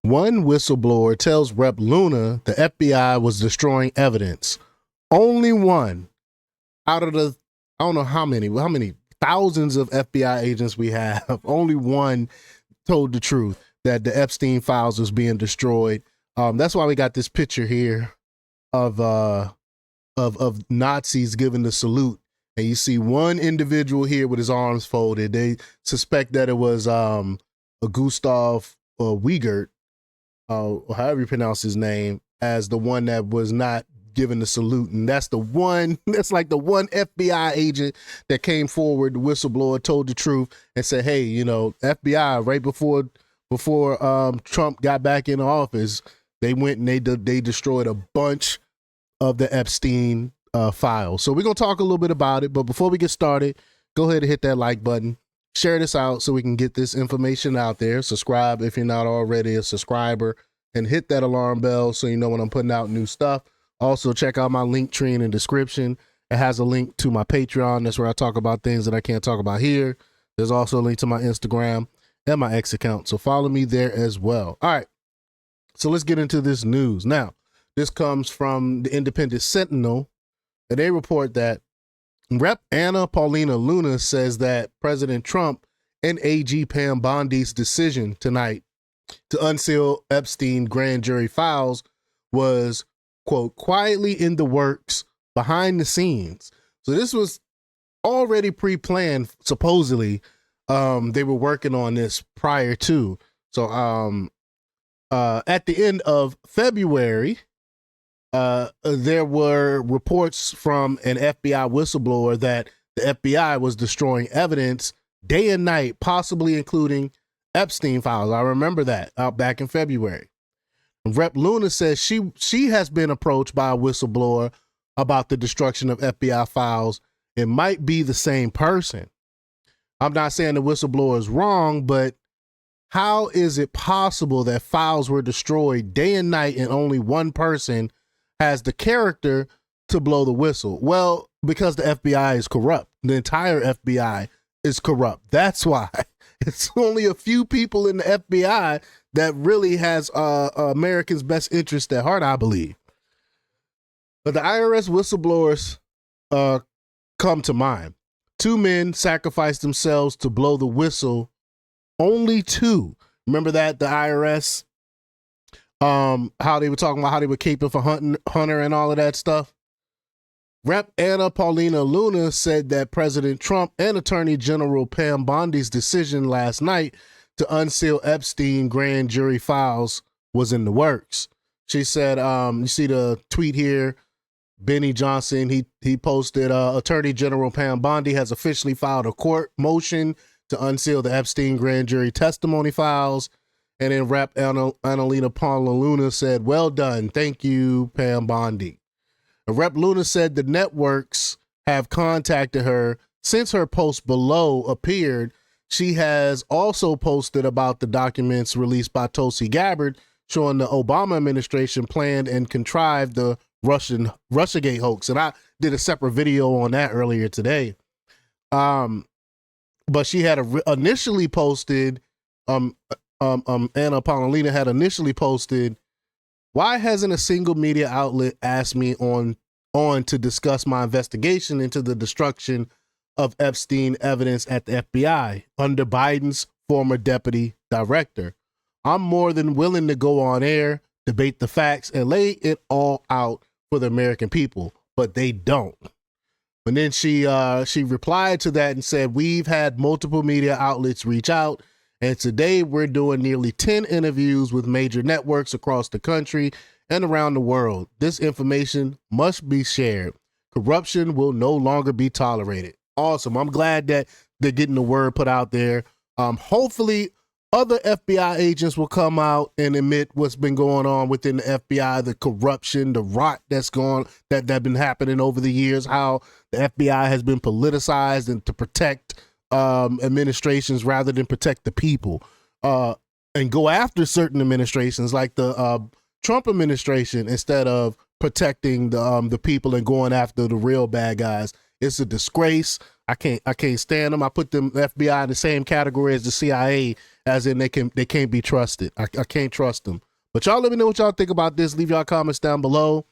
One whistleblower tells Rep. Luna the FBI was destroying evidence. Only one out of the, I don't know how many thousands of FBI agents we have, only one told the truth that the Epstein files was being destroyed. That's why we got this picture here of Nazis giving the salute. And you see one individual here with his arms folded. They suspect that it was a Gustav Wiegert, or however you pronounce his name, as the one that was not given the salute. And that's the one, that's like the one FBI agent that came forward, the whistleblower, told the truth and said, hey, you know, FBI, right before Trump got back in office, they went and they destroyed a bunch of the Epstein files. So we're going to talk a little bit about it. But before we get started, go ahead and hit that like button. Share this out so we can get this information out there. Subscribe if you're not already a subscriber, and hit that alarm bell so you know when I'm putting out new stuff. Also, check out my link tree in the description. It has a link to my Patreon. That's where I talk about things that I can't talk about here. There's also a link to my Instagram and my X account. So follow me there as well. All right. So let's get into this news. Now, this comes from the Independent Sentinel, and they report that Rep. Anna Paulina Luna says that President Trump and AG Pam Bondi's decision tonight to unseal Epstein grand jury files was, quote, quietly in the works behind the scenes. So this was already pre-planned, supposedly. They were working on this prior to. So at the end of February, there were reports from an FBI whistleblower that the FBI was destroying evidence day and night, possibly including Epstein files. I remember that out back in February. Rep. Luna says she has been approached by a whistleblower about the destruction of FBI files. It might be the same person. I'm not saying the whistleblower is wrong, but how is it possible that files were destroyed day and night and only one person has the character to blow the whistle? Well, because the FBI is corrupt. The entire FBI is corrupt. That's why. It's only a few people in the FBI that really has Americans' best interest at heart, I believe. But the IRS whistleblowers come to mind. Two men sacrificed themselves to blow the whistle. Only two. Remember that, the IRS, how they were talking about how they were caping for Hunter and all of that stuff. Rep. Anna Paulina Luna said that President Trump and Attorney General Pam Bondi's decision last night to unseal Epstein grand jury files was in the works. She said, you see the tweet here, Benny Johnson, he posted, Attorney General Pam Bondi has officially filed a court motion to unseal the Epstein grand jury testimony files. And then Rep. Annalena Paula Luna said, well done. Thank you, Pam Bondi. Rep. Luna said the networks have contacted her since her post below appeared. She has also posted about the documents released by Tulsi Gabbard showing the Obama administration planned and contrived the Russiagate hoax. And I did a separate video on that earlier today. But she had initially posted, Anna Paulina had initially posted, why hasn't a single media outlet asked me on to discuss my investigation into the destruction of Epstein evidence at the FBI under Biden's former deputy director? I'm more than willing to go on air, debate the facts, and lay it all out for the American people, but they don't. And then she replied to that and said, we've had multiple media outlets reach out, and today we're doing nearly 10 interviews with major networks across the country and around the world. This information must be shared. Corruption will no longer be tolerated. Awesome. I'm glad that they're getting the word put out there. Hopefully other FBI agents will come out and admit what's been going on within the FBI, the corruption, the rot that's been happening over the years, how the FBI has been politicized and to protect administrations rather than protect the people, and go after certain administrations like the Trump administration instead of protecting the people and going after the real bad guys. It's a disgrace. I can't stand them. I put them FBI in the same category as the CIA, as in they can't be trusted. I can't trust them. But y'all let me know what y'all think about this. Leave y'all comments down below.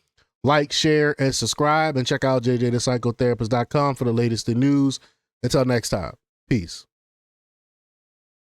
Like, share, and subscribe. And check out jjthepsychotherapist.com for the latest in news. Until next time, peace.